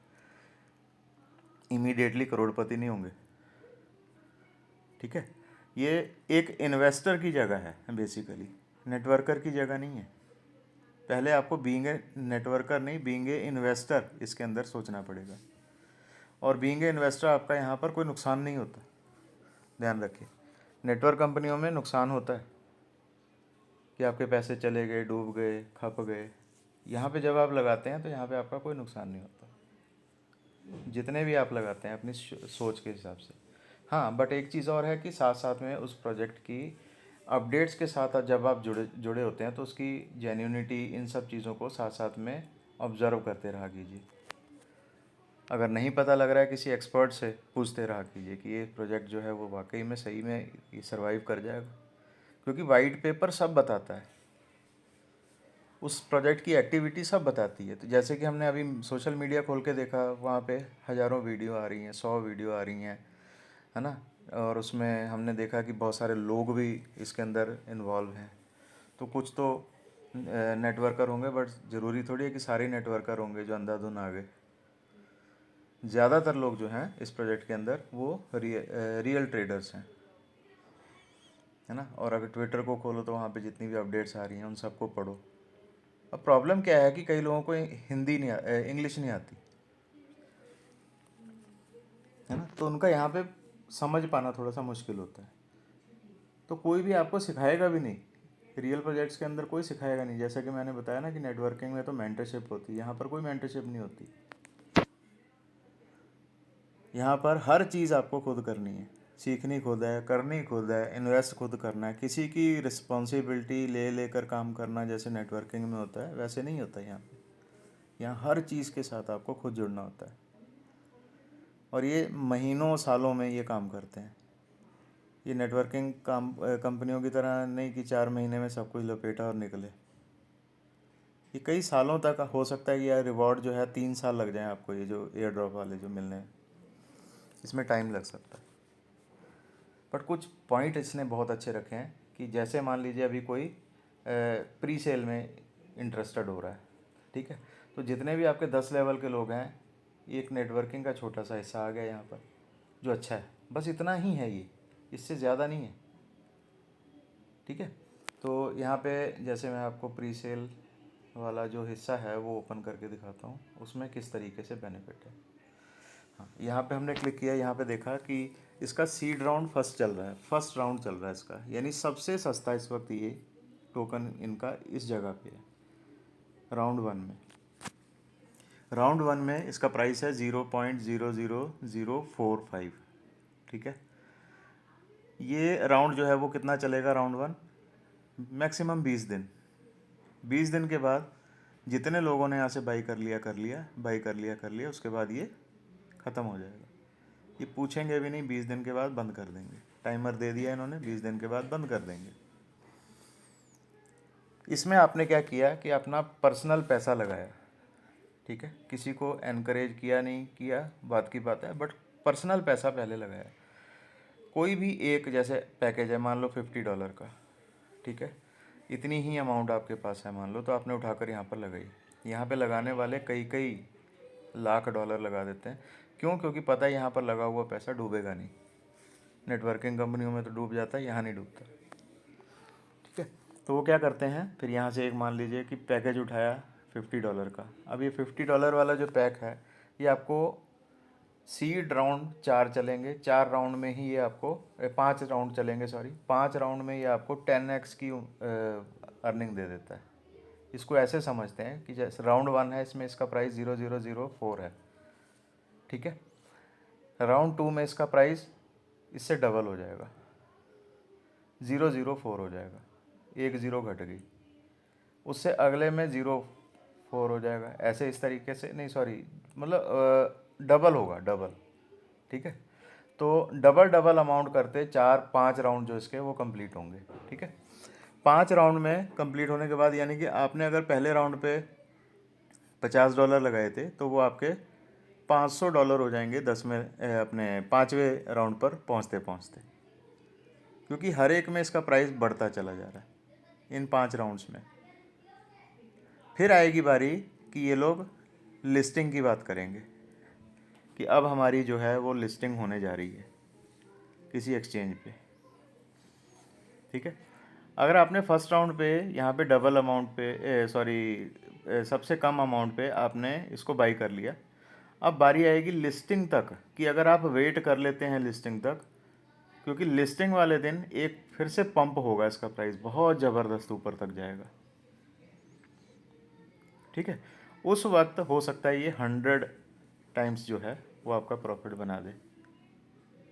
इमीडिएटली करोड़पति नहीं होंगे, ठीक है। ये एक इन्वेस्टर की जगह है बेसिकली, नेटवर्कर की जगह नहीं है। पहले आपको बीइंग ए नेटवर्कर नहीं, बीइंग ए इन्वेस्टर इसके अंदर सोचना पड़ेगा। और बीइंग ए इन्वेस्टर आपका यहाँ पर कोई नुकसान नहीं होता, ध्यान रखिए। नेटवर्क कंपनियों में नुकसान होता है कि आपके पैसे चले गए, डूब गए, खप गए। यहाँ पे जब आप लगाते हैं तो यहाँ पे आपका कोई नुकसान नहीं होता, जितने भी आप लगाते हैं अपनी सोच के हिसाब से। हाँ, बट एक चीज़ और है कि साथ साथ में उस प्रोजेक्ट की अपडेट्स के साथ जब आप जुड़े जुड़े होते हैं तो उसकी जेन्यूनिटी, इन सब चीज़ों को साथ साथ में ऑब्ज़र्व करते रहा कीजिए। अगर नहीं पता लग रहा है किसी एक्सपर्ट से पूछते रहा कीजिए कि ये प्रोजेक्ट जो है वो वाकई में सही में ये सर्वाइव कर जाएगा, क्योंकि वाइट पेपर सब बताता है, उस प्रोजेक्ट की एक्टिविटी सब बताती है। तो जैसे कि हमने अभी सोशल मीडिया खोल के देखा, वहाँ पे हज़ारों वीडियो आ रही हैं, 100 वीडियो आ रही हैं, है ना। और उसमें हमने देखा कि बहुत सारे लोग भी इसके अंदर इन्वॉल्व हैं। तो कुछ तो नेटवर्कर होंगे, बट ज़रूरी थोड़ी है कि सारे नेटवर्कर होंगे जो अंधाधुन आ गए। ज़्यादातर लोग जो हैं इस प्रोजेक्ट के अंदर वो रियल ट्रेडर्स हैं, है ना। और अगर ट्विटर को खोलो तो वहाँ पे जितनी भी अपडेट्स आ रही हैं उन सबको पढ़ो। अब प्रॉब्लम क्या है कि कई लोगों को हिंदी नहीं, इंग्लिश नहीं आती, है ना, तो उनका यहाँ पे समझ पाना थोड़ा सा मुश्किल होता है। तो कोई भी आपको सिखाएगा भी नहीं, रियल प्रोजेक्ट्स के अंदर कोई सिखाएगा नहीं। जैसा कि मैंने बताया ना कि नेटवर्किंग में तो मेंटरशिप होती है, यहाँ पर कोई मेंटरशिप नहीं होती। यहाँ पर हर चीज़ आपको खुद करनी है, सीखनी खुद है, करनी खुद है, इन्वेस्ट खुद करना है। किसी की रिस्पॉन्सिबिलिटी ले लेकर काम करना जैसे नेटवर्किंग में होता है वैसे नहीं होता यहाँ पे। यहाँ हर चीज़ के साथ आपको खुद जुड़ना होता है, और ये महीनों सालों में ये काम करते हैं। ये नेटवर्किंग कंपनियों की तरह नहीं कि 4 महीने में सब कुछ लपेटा और निकले। ये कई सालों तक हो सकता है कि यार रिवॉर्ड जो है 3 साल लग जाए आपको, ये जो एयर ड्रॉप वाले जो मिलने हैं इसमें टाइम लग सकता है। बट कुछ पॉइंट इसने बहुत अच्छे रखे हैं कि जैसे मान लीजिए अभी कोई प्री सेल में इंटरेस्टेड हो रहा है, ठीक है, तो जितने भी आपके 10 लेवल के लोग हैं, एक नेटवर्किंग का छोटा सा हिस्सा आ गया यहाँ पर जो अच्छा है। बस इतना ही है ये, इससे ज़्यादा नहीं है, ठीक है। तो यहाँ पे जैसे मैं आपको प्री सेल वाला जो हिस्सा है वो ओपन करके दिखाता हूँ, उसमें किस तरीके से बेनिफिट है। हाँ, यहाँ पे हमने क्लिक किया, यहाँ पे देखा कि इसका सीड राउंड फर्स्ट चल रहा है, फर्स्ट राउंड चल रहा है इसका, यानी सबसे सस्ता इस वक्त ये टोकन इनका इस जगह पे है राउंड 1 में। राउंड 1 में इसका प्राइस है 0.00045, ठीक है। ये राउंड जो है वो कितना चलेगा राउंड 1, मैक्सिमम 20 दिन। 20 दिन के बाद जितने लोगों ने यहाँ से बाई कर लिया बाई कर लिया, उसके बाद ये ख़त्म हो जाएगा। ये पूछेंगे भी नहीं, 20 दिन के बाद बंद कर देंगे। टाइमर दे दिया इन्होंने, 20 दिन के बाद बंद कर देंगे। इसमें आपने क्या किया कि अपना पर्सनल पैसा लगाया, ठीक है, किसी को एनकरेज किया नहीं किया बात की बात है, बट पर्सनल पैसा पहले लगाया। कोई भी एक जैसे पैकेज है, मान लो $50 का, ठीक है, इतनी ही अमाउंट आपके पास है मान लो, तो आपने उठाकर यहाँ पर लगाई। यहाँ पे लगाने वाले कई कई लाख डॉलर लगा देते हैं। क्यों? क्योंकि पता है यहाँ पर लगा हुआ पैसा डूबेगा नहीं। नेटवर्किंग कंपनियों में तो डूब जाता है, यहाँ नहीं डूबता, ठीक है। तो वो क्या करते हैं फिर, यहाँ से एक मान लीजिए कि पैकेज उठाया $50 का। अब ये $50 वाला जो पैक है ये आपको सीड राउंड 4 चलेंगे, 4 राउंड में ही ये आपको 5 राउंड चलेंगे, सॉरी 5 राउंड में ये आपको 10x की अर्निंग दे देता है। इसको ऐसे समझते हैं कि जैसे राउंड 1 है, इसमें इसका प्राइस 0004 है, ठीक है। राउंड 2 में इसका प्राइस इससे डबल हो जाएगा, 004 हो जाएगा, एक ज़ीरो घट गई। उससे अगले में 04 हो जाएगा, ऐसे इस तरीके से, नहीं सॉरी मतलब डबल होगा, डबल, ठीक है। तो डबल डबल अमाउंट करते 4-5 राउंड जो इसके वो कंप्लीट होंगे, ठीक है। 5 राउंड में कंप्लीट होने के बाद यानी कि आपने अगर पहले राउंड पे $50 लगाए थे तो वो आपके $500 हो जाएंगे 10 में अपने 5वें राउंड पर पहुंचते पहुंचते, क्योंकि हर एक में इसका प्राइस बढ़ता चला जा रहा है इन 5 राउंड्स में। फिर आएगी बारी कि ये लोग लिस्टिंग की बात करेंगे कि अब हमारी जो है वो लिस्टिंग होने जा रही है किसी एक्सचेंज पे, ठीक है। अगर आपने फर्स्ट राउंड पे यहाँ पे डबल अमाउंट पे सबसे कम अमाउंट पे आपने इसको बाई कर लिया, अब बारी आएगी लिस्टिंग तक कि अगर आप वेट कर लेते हैं लिस्टिंग तक, क्योंकि लिस्टिंग वाले दिन एक फिर से पंप होगा, इसका प्राइस बहुत ज़बरदस्त ऊपर तक जाएगा, ठीक है। उस वक्त हो सकता है ये 100 टाइम्स जो है वो आपका प्रॉफिट बना दे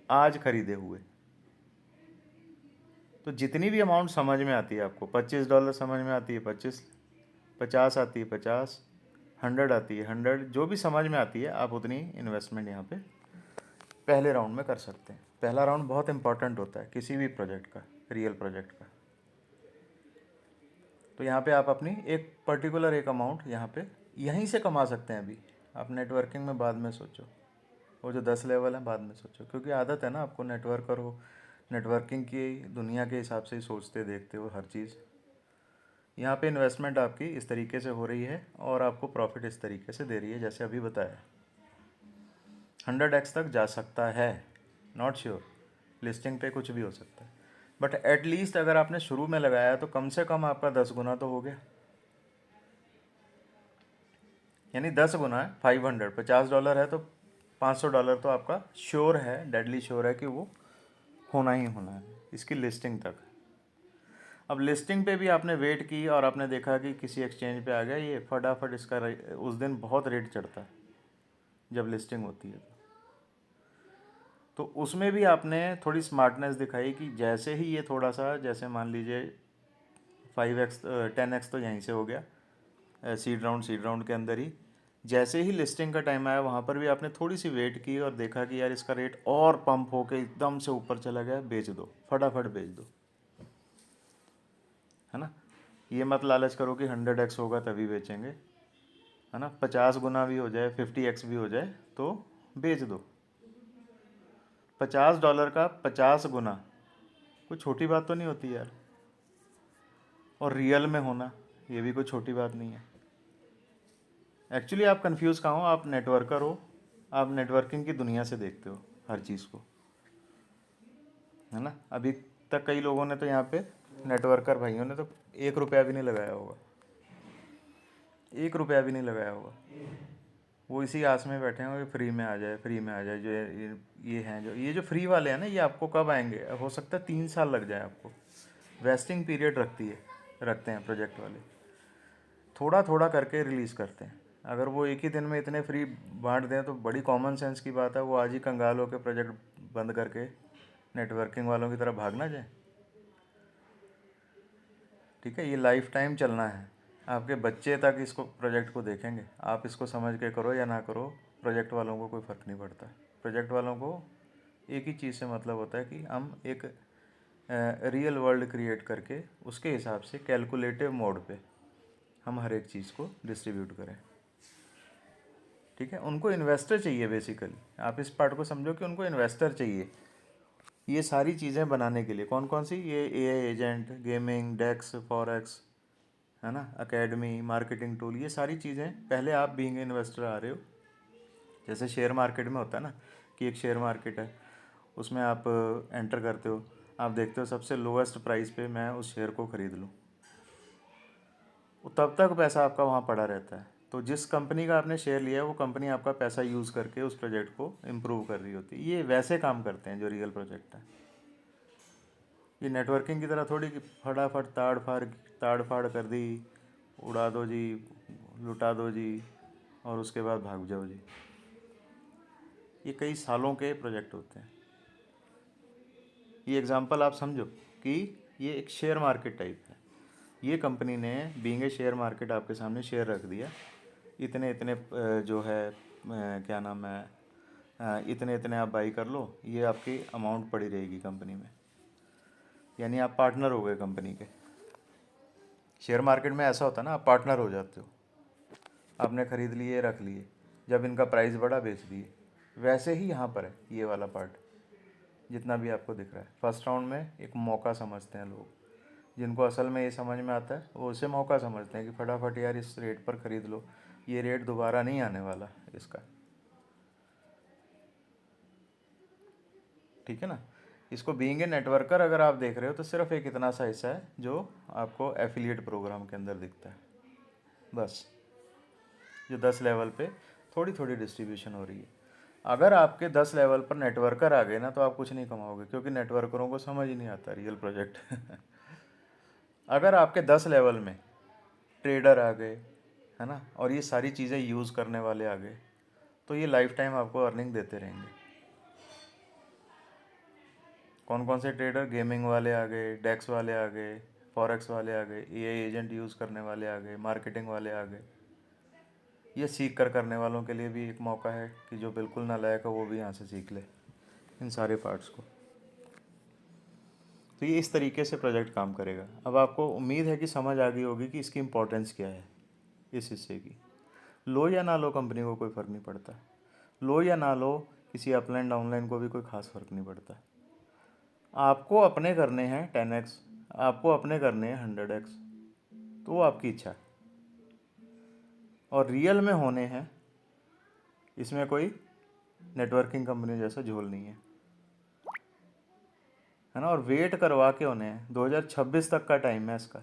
आज खरीदे हुए। तो जितनी भी अमाउंट समझ में आती है आपको, $25 समझ में आती है 25, 50 आती है 50, 100 आती है 100, जो भी समझ में आती है आप उतनी इन्वेस्टमेंट यहाँ पे पहले राउंड में कर सकते हैं। पहला राउंड बहुत इंपॉर्टेंट होता है किसी भी प्रोजेक्ट का, रियल प्रोजेक्ट का। तो यहाँ पे आप अपनी एक पर्टिकुलर एक अमाउंट यहाँ पे यहीं से कमा सकते हैं। अभी आप नेटवर्किंग में बाद में सोचो, वो जो 10 लेवल है बाद में सोचो, क्योंकि आदत है ना आपको, नेटवर्कर हो, नेटवर्किंग की दुनिया के हिसाब से ही सोचते देखते हो हर चीज़। यहाँ पे इन्वेस्टमेंट आपकी इस तरीके से हो रही है और आपको प्रॉफिट इस तरीके से दे रही है जैसे अभी बताया। 100x तक जा सकता है, नॉट श्योर, लिस्टिंग पे कुछ भी हो सकता है, बट एटलीस्ट अगर आपने शुरू में लगाया तो कम से कम आपका 10 गुना तो हो गया, यानी 10 गुना है 500, $50 है तो $500 तो आपका श्योर है, डेडली श्योर है कि वो होना ही होना है इसकी लिस्टिंग तक। अब लिस्टिंग पे भी आपने वेट की और आपने देखा कि किसी एक्सचेंज पे आ गया, ये फटाफट इसका उस दिन बहुत रेट चढ़ता है जब लिस्टिंग होती है। तो उसमें भी आपने थोड़ी स्मार्टनेस दिखाई कि जैसे ही ये थोड़ा सा, जैसे मान लीजिए 5x 10x तो यहीं से हो गया सीड राउंड के अंदर ही, जैसे ही लिस्टिंग का टाइम आया वहाँ पर भी आपने थोड़ी सी वेट की और देखा कि यार इसका रेट और पंप होके एकदम से ऊपर चला गया, बेच दो, फटाफट बेच दो, है ना। ये मत लालच करो कि 100x होगा तभी बेचेंगे, है ना। 50 गुना भी हो जाए, 50x भी हो जाए तो बेच दो। $50 का 50 गुना कोई छोटी बात तो नहीं होती यार। और रियल में होना ये भी कोई छोटी बात नहीं है। एक्चुअली आप कंफ्यूज कहाँ हो, आप नेटवर्कर हो, आप नेटवर्किंग की दुनिया से देखते हो हर चीज़ को, है ना। अभी तक कई लोगों ने तो यहाँ पे नेटवर्कर भाइयों ने तो 1 रुपया भी नहीं लगाया होगा, 1 रुपया भी नहीं लगाया होगा। वो इसी आस में बैठे हैं कि फ्री में आ जाए, फ्री में आ जाए। जो ये हैं, जो ये जो फ्री वाले हैं ना, ये आपको कब आएंगे, हो सकता है 3 साल लग जाए आपको। वेस्टिंग पीरियड रखते हैं प्रोजेक्ट वाले। थोड़ा थोड़ा करके रिलीज़ करते हैं। अगर वो एक ही दिन में इतने फ्री बांट दें तो बड़ी कॉमन सेंस की बात है वो आज ही कंगाल होकर प्रोजेक्ट बंद करके नेटवर्किंग वालों की तरह भाग ना जाए। ठीक है, ये लाइफ टाइम चलना है। आपके बच्चे तक इसको प्रोजेक्ट को देखेंगे। आप इसको समझ के करो या ना करो, प्रोजेक्ट वालों को कोई फ़र्क नहीं पड़ता। प्रोजेक्ट वालों को एक ही चीज़ से मतलब होता है कि हम एक रियल वर्ल्ड क्रिएट करके उसके हिसाब से कैलकुलेटिव मोड पे हम हर एक चीज़ को डिस्ट्रीब्यूट करें। ठीक है, उनको इन्वेस्टर चाहिए बेसिकली। आप इस पार्ट को समझो कि उनको इन्वेस्टर चाहिए ये सारी चीज़ें बनाने के लिए। कौन कौन सी, ये एआई एजेंट, गेमिंग, डेक्स, फॉरेक्स, है ना, एकेडमी, मार्केटिंग टूल, ये सारी चीज़ें पहले आप बीइंग इन्वेस्टर आ रहे हो। जैसे शेयर मार्केट में होता है ना कि एक शेयर मार्केट है, उसमें आप एंटर करते हो, आप देखते हो सबसे लोएस्ट प्राइस पे मैं उस शेयर को ख़रीद लूँ, तब तक पैसा आपका वहाँ पड़ा रहता है। तो जिस कंपनी का आपने शेयर लिया है वो कंपनी आपका पैसा यूज़ करके उस प्रोजेक्ट को इम्प्रूव कर रही होती है। ये वैसे काम करते हैं जो रियल प्रोजेक्ट है। ये नेटवर्किंग की तरह थोड़ी कि फटाफट ताड़ फाड़ कर दी, उड़ा दो जी, लुटा दो जी, और उसके बाद भाग जाओ जी। ये कई सालों के प्रोजेक्ट होते हैं। ये एग्जांपल आप समझो कि ये एक शेयर मार्केट टाइप है। ये कंपनी ने बीइंग ए शेयर मार्केट आपके सामने शेयर रख दिया, इतने इतने जो है क्या नाम है, इतने इतने आप बाई कर लो, ये आपकी अमाउंट पड़ी रहेगी कंपनी में। यानी आप पार्टनर हो गए कंपनी के। शेयर मार्केट में ऐसा होता है ना, आप पार्टनर हो जाते हो। आपने ख़रीद लिए, रख लिए, जब इनका प्राइस बढ़ा बेच दिए। वैसे ही यहाँ पर है ये वाला पार्ट जितना भी आपको दिख रहा है। फर्स्ट राउंड में एक मौका समझते हैं लोग, जिनको असल में ये समझ में आता है वो उसे मौका समझते हैं कि फटाफट यार इस रेट पर ख़रीद लो, ये रेट दोबारा नहीं आने वाला इसका। ठीक है ना। इसको बीइंग ए नेटवर्कर अगर आप देख रहे हो तो सिर्फ एक इतना सा हिस्सा है जो आपको एफिलिएट प्रोग्राम के अंदर दिखता है, बस। जो 10 लेवल पे थोड़ी थोड़ी डिस्ट्रीब्यूशन हो रही है। अगर आपके 10 लेवल पर नेटवर्कर आ गए ना तो आप कुछ नहीं कमाओगे, क्योंकि नेटवर्करों को समझ ही नहीं आता रियल प्रोजेक्ट। अगर आपके 10 लेवल में ट्रेडर आ गए, है ना, और ये सारी चीज़ें यूज़ करने वाले आ गए, तो ये लाइफ टाइम आपको अर्निंग देते रहेंगे। कौन कौन से ट्रेडर, गेमिंग वाले आ गए, डेक्स वाले आ गए, फॉरेक्स वाले आ गए, एआई एजेंट यूज़ करने वाले आ गए, मार्केटिंग वाले आ गए। ये सीख कर करने वालों के लिए भी एक मौका है कि जो बिल्कुल नालायक है वो भी यहाँ से सीख ले इन सारे पार्ट्स को। तो ये इस तरीके से प्रोजेक्ट काम करेगा। अब आपको उम्मीद है कि समझ आ गई होगी कि इसकी इम्पोर्टेंस क्या है इस हिस्से की। लो या ना लो कंपनी को कोई फ़र्क नहीं पड़ता, लो या ना लो किसी अपलाइन डाउनलाइन को भी कोई ख़ास फ़र्क नहीं पड़ता। आपको अपने करने हैं 10x, आपको अपने करने हैं 100x, तो वो आपकी इच्छा है। और रियल में होने हैं, इसमें कोई नेटवर्किंग कंपनी जैसा झोल नहीं है ना। और वेट करवा के होने हैं, 2026 तक का टाइम है इसका,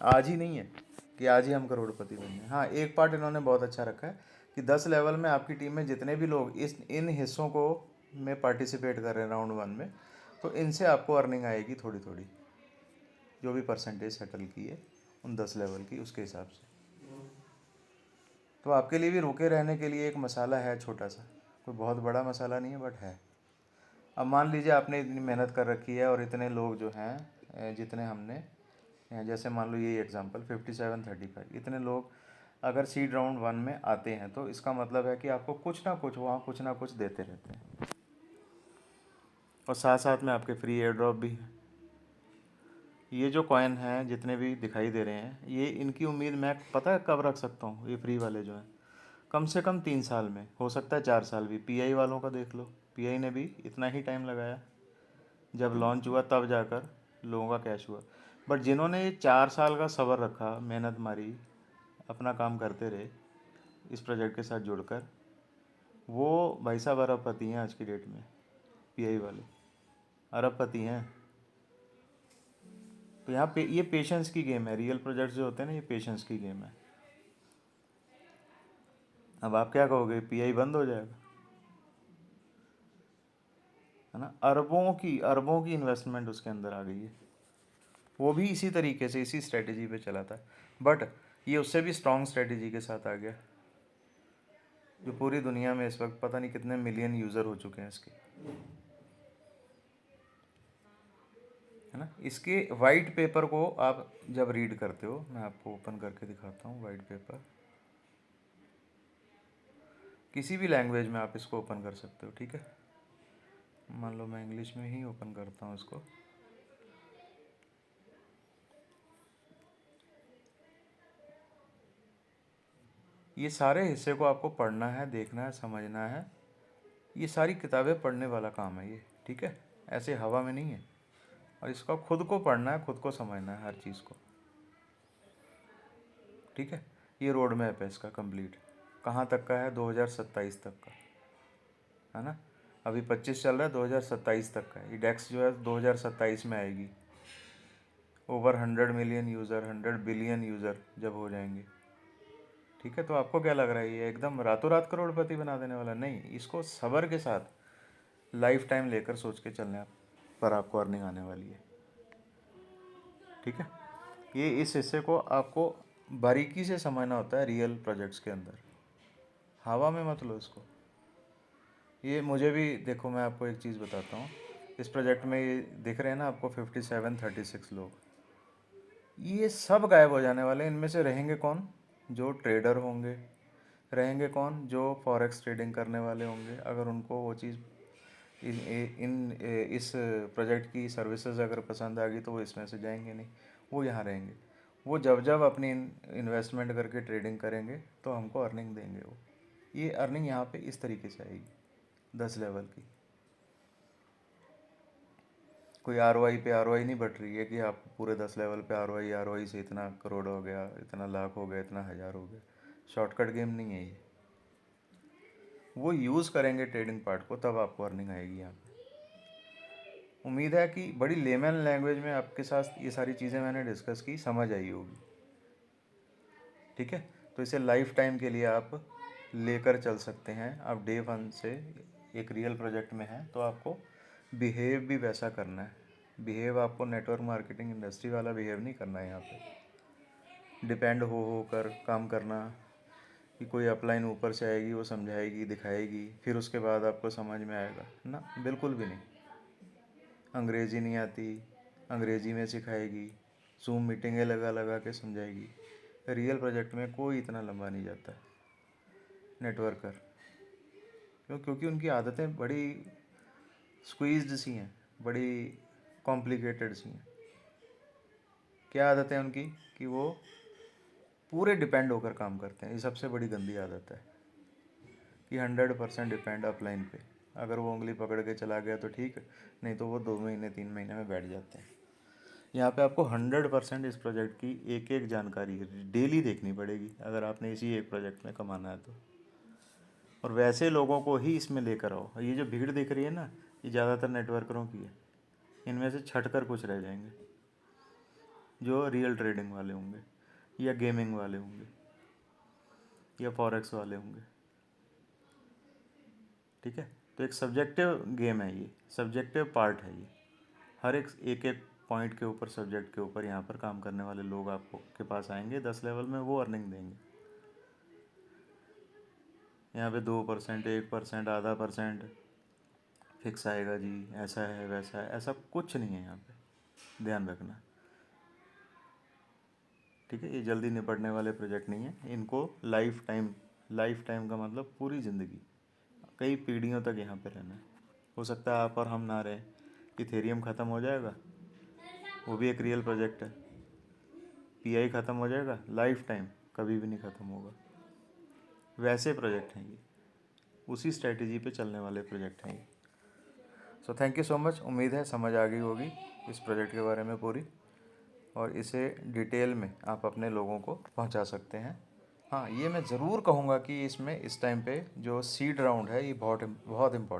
आज ही नहीं है कि आज ही हम करोड़पति बन जाए। हाँ, एक पार्ट इन्होंने बहुत अच्छा रखा है कि 10 लेवल में आपकी टीम में जितने भी लोग इन हिस्सों को में पार्टिसिपेट कर रहे हैं राउंड 1 में, तो इनसे आपको अर्निंग आएगी थोड़ी थोड़ी, जो भी परसेंटेज सेटल की है उन 10 लेवल की उसके हिसाब से। तो आपके लिए भी रुके रहने के लिए एक मसाला है छोटा सा, कोई बहुत बड़ा मसाला नहीं है बट है। अब मान लीजिए आपने इतनी मेहनत कर रखी है और इतने लोग जो हैं जितने हमने, जैसे मान लो ये एग्जांपल 5735, इतने लोग अगर सीड राउंड 1 में आते हैं तो इसका मतलब है कि आपको कुछ ना कुछ वहाँ कुछ ना कुछ देते रहते हैं। और साथ साथ में आपके फ्री एयर ड्रॉप भी है। ये जो कॉइन हैं जितने भी दिखाई दे रहे हैं, ये इनकी उम्मीद मैं पता है कब रख सकता हूँ, ये फ्री वाले जो हैं, कम से कम 3 साल में, हो सकता है 4 साल भी। पीआई वालों का देख लो, पीआई ने भी इतना ही टाइम लगाया, जब लॉन्च हुआ तब जाकर लोगों का कैश हुआ। बट जिन्होंने ये 4 साल का सब्र रखा, मेहनत मारी, अपना काम करते रहे इस प्रोजेक्ट के साथ जुड़कर, वो भाई साहब अरबपति हैं आज की डेट में। पीआई वाले अरबपति हैं। तो यहाँ पे ये पेशेंस की गेम है, रियल प्रोजेक्ट्स जो होते हैं ना, ये पेशेंस की गेम है। अब आप क्या कहोगे, पीआई बंद हो जाएगा, है ना? अरबों की इन्वेस्टमेंट उसके अंदर आ गई है। वो भी इसी तरीके से, इसी स्ट्रेटजी पे चला था, बट ये उससे भी स्ट्रॉन्ग स्ट्रेटजी के साथ आ गया, जो पूरी दुनिया में इस वक्त पता नहीं कितने मिलियन यूज़र हो चुके हैं इसके, है ना? इसके वाइट पेपर को आप जब रीड करते हो, मैं आपको ओपन करके दिखाता हूँ वाइट पेपर, किसी भी लैंग्वेज में आप इसको ओपन कर सकते हो, ठीक है? मान लो मैं इंग्लिश में ही ओपन करता हूँ इसको। ये सारे हिस्से को आपको पढ़ना है, देखना है, समझना है। ये सारी किताबें पढ़ने वाला काम है ये, ठीक है? ऐसे हवा में नहीं है। और इसका खुद को पढ़ना है, खुद को समझना है हर चीज़ को, ठीक है? ये रोड मैप है इसका कंप्लीट, कहाँ तक का है, 2027 तक का, है ना? अभी 25 चल रहा है, 2027 तक का है। ये डेक्स जो है 2027 में आएगी। Over 100 million user, 100 billion user जब हो जाएंगे, ठीक है? तो आपको क्या लग रहा है ये एकदम रातों रात करोड़पति बना देने वाला? नहीं, इसको सब्र के साथ लाइफ टाइम लेकर सोच के चलने पर आपको अर्निंग आने वाली है, ठीक है? ये इस हिस्से को आपको बारीकी से समझना होता है रियल प्रोजेक्ट्स के अंदर, हवा में मत लो इसको। ये मुझे भी देखो, मैं आपको एक चीज़ बताता हूँ, इस प्रोजेक्ट में ये दिख रहे हैं ना आपको 5736 लोग, ये सब गायब हो जाने वाले हैं। इनमें से रहेंगे कौन? जो ट्रेडर होंगे। रहेंगे कौन? जो फॉरेक्स ट्रेडिंग करने वाले होंगे, अगर उनको वो चीज़ इस प्रोजेक्ट की सर्विसेज अगर पसंद आ गई तो वो इसमें से जाएंगे नहीं, वो यहाँ रहेंगे। वो जब जब अपनी इन्वेस्टमेंट करके ट्रेडिंग करेंगे तो हमको अर्निंग देंगे वो। ये अर्निंग यहाँ पे इस तरीके से आएगी 10 लेवल की। कोई आरओआई पे आरओआई नहीं बट रही है कि आप पूरे 10 लेवल पे आरओआई से इतना करोड़ हो गया, इतना लाख हो गया, इतना हज़ार हो गया। शॉर्टकट गेम नहीं है ये। वो यूज़ करेंगे ट्रेडिंग पार्ट को, तब आपको अर्निंग आएगी यहाँ पे। उम्मीद है कि बड़ी लेमन लैंग्वेज में आपके साथ ये सारी चीज़ें मैंने डिस्कस की, समझ आई होगी, ठीक है? तो इसे लाइफ टाइम के लिए आप लेकर चल सकते हैं। आप डे वन से एक रियल प्रोजेक्ट में हैं तो आपको बिहेव भी वैसा करना है। बिहेव आपको नेटवर्क मार्केटिंग इंडस्ट्री वाला बिहेव नहीं करना है यहाँ पे, डिपेंड हो कर काम करना कि कोई अपलाइन ऊपर से आएगी, वो समझाएगी, दिखाएगी, फिर उसके बाद आपको समझ में आएगा ना, बिल्कुल भी नहीं। अंग्रेज़ी नहीं आती, अंग्रेज़ी में सिखाएगी, जूम मीटिंगें लगा लगा के समझाएगी। रियल प्रोजेक्ट में कोई इतना लंबा नहीं जाता नेटवर्कर, क्योंकि उनकी आदतें बड़ी स्क्वीज्ड सी हैं, बड़ी कॉम्प्लिकेटेड सी हैं। क्या आदत है उनकी? कि वो पूरे डिपेंड होकर काम करते हैं। ये सबसे बड़ी गंदी आदत है कि 100% डिपेंड अपलाइन पे। अगर वो उंगली पकड़ के चला गया तो ठीक, नहीं तो वो 2 महीने 3 महीने में बैठ जाते हैं। यहाँ पे आपको 100% इस प्रोजेक्ट की एक एक जानकारी डेली देखनी पड़ेगी अगर आपने इसी एक प्रोजेक्ट में कमाना है तो। और वैसे लोगों को ही इसमें लेकर आओ। ये जो भीड़ दिख रही है ना, ये ज़्यादातर नेटवर्करों की है। इनमें से छट कर कुछ रह जाएंगे जो रियल ट्रेडिंग वाले होंगे, या गेमिंग वाले होंगे, या फॉरेक्स वाले होंगे, ठीक है? तो एक सब्जेक्टिव गेम है ये, सब्जेक्टिव पार्ट है ये। हर एक एक एक पॉइंट के ऊपर, सब्जेक्ट के ऊपर यहाँ पर काम करने वाले लोग आपको के पास आएंगे 10 लेवल में, वो अर्निंग देंगे। यहाँ पे 2%, 1%, आधा परसेंट फिक्स आएगा जी, ऐसा है वैसा है, ऐसा कुछ नहीं है यहाँ पे, ध्यान रखना, ठीक है? ये जल्दी निपटने वाले प्रोजेक्ट नहीं है। इनको लाइफ टाइम का मतलब पूरी ज़िंदगी, कई पीढ़ियों तक यहाँ पे रहना है। हो सकता है आप और हम ना रहें, इथेरियम ख़त्म हो जाएगा, वो भी एक रियल प्रोजेक्ट है। पीआई ख़त्म हो जाएगा, लाइफ टाइम कभी भी नहीं ख़त्म होगा। वैसे प्रोजेक्ट हैं ये, उसी स्ट्रेटजी पे चलने वाले प्रोजेक्ट हैं ये। So thank you so much. उम्मीद है समझ आ गई होगी इस प्रोजेक्ट के बारे में पूरी, और इसे डिटेल में आप अपने लोगों को पहुंचा सकते हैं। हाँ, ये मैं ज़रूर कहूँगा कि इसमें इस टाइम पे जो सीड राउंड है ये बहुत बहुत इम्पोर्टेंट